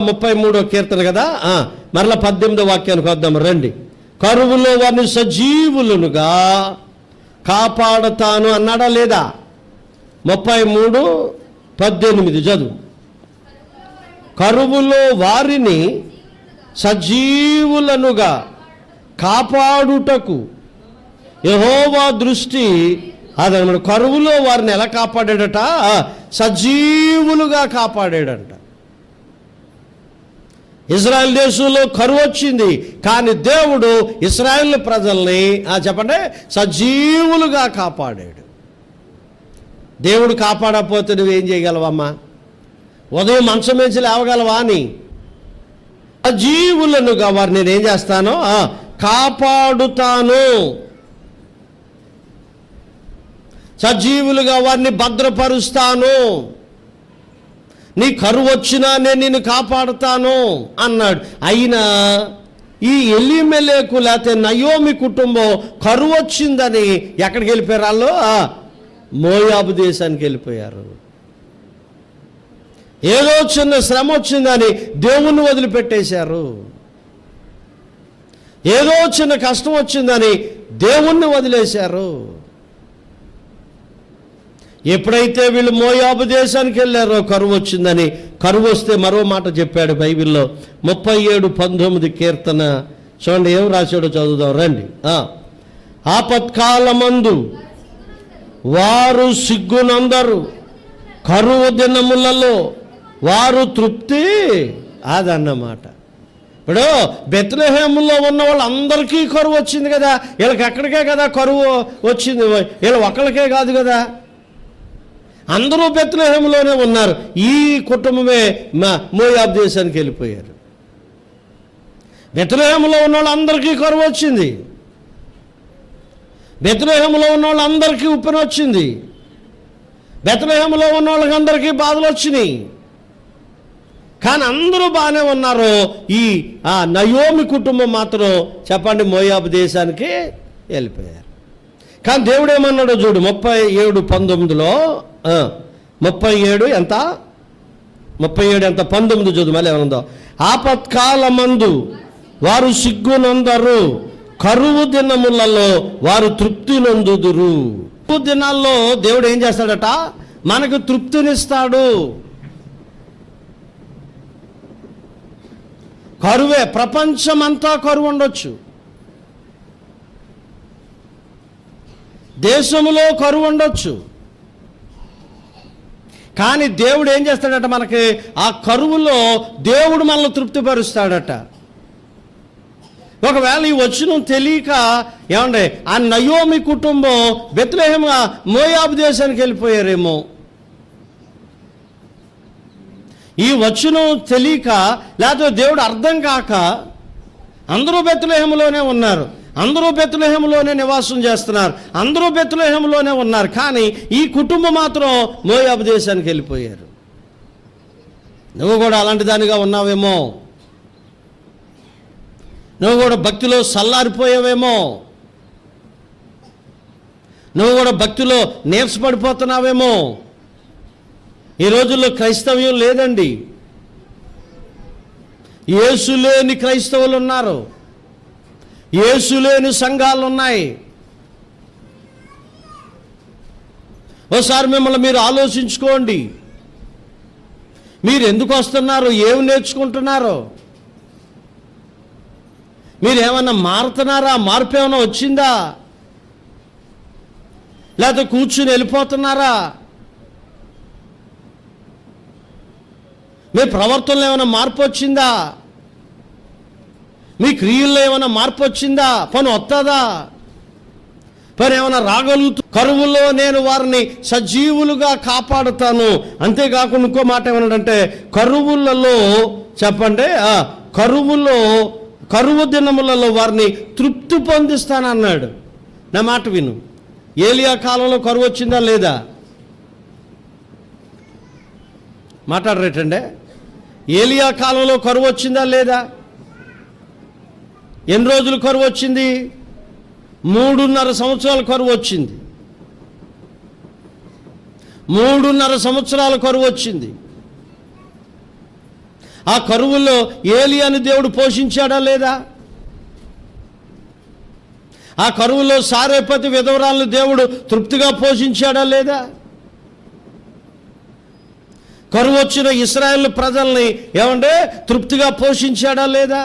33వ కీర్తన కదా, మరలా 18వ వాక్యానికి వద్దాం రండి. కరువులో వారిని సజీవులుగా కాపాడుతాను అన్నాడా లేదా? 33:18 చదువు. కరువులో వారిని సజీవులనుగా కాపాడుటకు యెహోవా దృష్టి అదనమాట. కరువులో వారిని ఎలా కాపాడాడట? సజీవులుగా కాపాడాడంట. ఇజ్రాయెల్ దేశంలో కరువు వచ్చింది, కానీ దేవుడు ఇజ్రాయెల్ ప్రజల్ని చెప్పండి సజీవులుగా కాపాడాడు. దేవుడు కాపాడకపోతే నువ్వేం చేయగలవమ్మా? ఉదయం మంచం వేసి లేవగలవా అని? సజీవులనుగా వారిని నేనేం చేస్తాను? కాపాడుతాను. సజీవులుగా వారిని భద్రపరుస్తాను. నీ కరువు వచ్చినా నేను నిన్ను కాపాడుతాను అన్నాడు. అయినా ఈ ఎలీమెలెకు లేకపోతే నయోమి కుటుంబం కరువు వచ్చిందని ఎక్కడికి వెళ్ళిపోయారు? వాళ్ళు మోయాబు దేశానికి వెళ్ళిపోయారు. ఏదో చిన్న శ్రమ వచ్చిందని దేవుణ్ణి వదిలిపెట్టేశారు. ఏదో చిన్న కష్టం వచ్చిందని దేవుణ్ణి వదిలేశారు. ఎప్పుడైతే వీళ్ళు మోయాబు దేశానికి వెళ్ళారో కరువు వచ్చిందని, కరువు వస్తే మరో మాట చెప్పాడు బైబిల్లో. 37:19 కీర్తన చూడండి, ఏం రాశాడో చదువుదాం రండి. ఆపత్కాలమందు వారు సిగ్గునందరు, కరువు దినములలో వారు తృప్తి అదన్నమాట. ఇప్పుడు బెత్లెహేములో ఉన్న వాళ్ళందరికీ కరువు వచ్చింది కదా, వీళ్ళకి ఎక్కడికే కదా కరువు వచ్చింది, వీళ్ళు ఒక్కళ్ళకే కాదు కదా, అందరూ బెత్లెహేములోనే ఉన్నారు. ఈ కుటుంబమే మోయాబు దేశానికి వెళ్ళిపోయారు. బెత్లెహేములో ఉన్న వాళ్ళందరికీ కరువు వచ్చింది, బెత్లెహేములో ఉన్న వాళ్ళందరికీ ఉప్పెన వచ్చింది, బెత్లెహేములో ఉన్న వాళ్ళకి అందరికీ బాధలు వచ్చినాయి. కానీ అందరూ బాగానే ఉన్నారు. ఈ నయోమి కుటుంబం మాత్రం చెప్పండి మోయాబు దేశానికి వెళ్ళిపోయారు. కానీ దేవుడు ఏమన్నాడో చూడు, 37:19లో 37 ఎంత 19 చూడు, మళ్ళీ ఏమనుందో. ఆపత్కాలమందు వారు సిగ్గునందరు, కరువు దినములలో వారు తృప్తి నొందుదురు. కరువు దినాల్లో దేవుడు ఏం చేస్తాడట? మనకు తృప్తినిస్తాడు. కరువే, ప్రపంచమంతా కరువు ఉండొచ్చు, దేశంలో కరువు ఉండొచ్చు, కానీ దేవుడు ఏం చేస్తాడట? మనకి ఆ కరువులో దేవుడు మనల్ని తృప్తిపరుస్తాడట. ఒకవేళ ఈ వచనం తెలియక ఏమండే ఆ నయోమి కుటుంబం బెత్లెహేము మోయాబు దేశానికి వెళ్ళిపోయారేమో. ఈ వచనం తెలియక లేకపోతే దేవుడు అర్థం కాక అందరూ బెత్లెహేములోనే ఉన్నారు, అందరూ బెత్లెహేములోనే నివాసం చేస్తున్నారు, అందరూ బెత్లెహేములోనే ఉన్నారు, కానీ ఈ కుటుంబం మాత్రం మోయాబు దేశానికి వెళ్ళిపోయారు. నువ్వు కూడా అలాంటి దానిగా ఉన్నావేమో, నువ్వు కూడా భక్తిలో సల్లారిపోయావేమో, నువ్వు కూడా భక్తిలో నీరసపడిపోతున్నావేమో. ఈ రోజుల్లో క్రైస్తవ్యం లేదండి, యేసు లేని క్రైస్తవులు ఉన్నారు, యేసు లేని సంఘాలు ఉన్నాయి. ఒకసారి మిమ్మల్ని మీరు ఆలోచించుకోండి. మీరు ఎందుకు వస్తున్నారు? ఏమి నేర్చుకుంటున్నారు? మీరు ఏమన్నా మారుతున్నారా? మార్పు ఏమైనా వచ్చిందా? లేకపోతే కూర్చుని వెళ్ళిపోతున్నారా? మీ ప్రవర్తనలో ఏమైనా మార్పు వచ్చిందా? మీ క్రియల్లో ఏమైనా మార్పు వచ్చిందా? పని వస్తుందా? పని ఏమైనా రాగలుగుతూ? కరువులో నేను వారిని సజీవులుగా కాపాడుతాను. అంతేకాకుండా ఇంకో మాట ఏమన్నాడంటే, కరువులలో చెప్పండి కరువు దినములలో వారిని తృప్తి పొందిస్తానన్నాడు. నా మాట విను. ఏలియా కాలంలో కరువు వచ్చిందా లేదా? మాట్లాడరేటండే. ఏలియా కాలంలో కరువు వచ్చిందా లేదా? ఎన్ని రోజులు కరువు వచ్చింది? 3.5 సంవత్సరాల కరువు వచ్చింది. 3.5 సంవత్సరాల కరువు వచ్చింది. ఆ కరువులో ఏలియాని దేవుడు పోషించాడా లేదా? ఆ కరువులో సారేపతి విధవరాలను దేవుడు తృప్తిగా పోషించాడా లేదా? కరువు వచ్చిన ఇశ్రాయేలు ప్రజల్ని ఏమంటే తృప్తిగా పోషించాడా లేదా?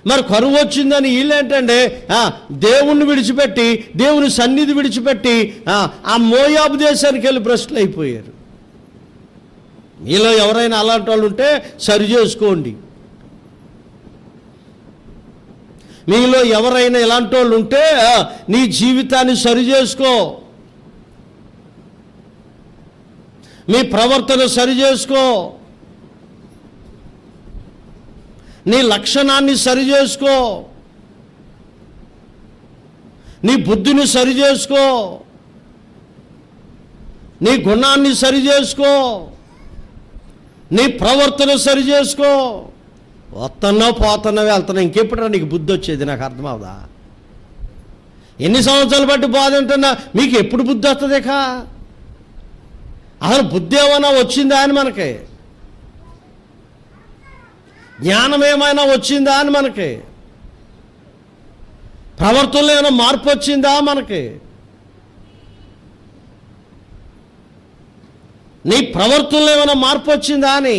మరి కరువు వచ్చిందని వీళ్ళేంటంటే దేవుణ్ణి విడిచిపెట్టి, దేవుని సన్నిధి విడిచిపెట్టి ఆ మోయాబు దేశానికి వెళ్ళి భ్రష్టులు అయిపోయారు. మీలో ఎవరైనా అలాంటి వాళ్ళు ఉంటే సరి చేసుకోండి. మీలో ఎవరైనా ఇలాంటి వాళ్ళు ఉంటే నీ జీవితాన్ని సరి చేసుకో, మీ ప్రవర్తన సరి చేసుకో, నీ లక్షణాన్ని సరి చేసుకో, నీ బుద్ధిని సరి చేసుకో, నీ గుణాన్ని సరి చేసుకో, నీ ప్రవర్తన సరి చేసుకో. వస్తున్నావు పోతున్నావు వెళ్తున్నావు, ఇంకెప్పుడన్నా నీకు బుద్ధి వచ్చేది? నాకు అర్థం అవుదా? ఎన్ని సంవత్సరాలు బట్టి బాధ ఉంటున్నా మీకు ఎప్పుడు బుద్ధి వస్తుంది? అసలు బుద్ధి ఏమైనా వచ్చిందా అని మనకి, జ్ఞానం ఏమైనా వచ్చిందా అని మనకి, ప్రవర్తనలో ఏమైనా మార్పు వచ్చిందా మనకి? నీ ప్రవర్తనలో ఏమైనా మార్పు వచ్చిందా అని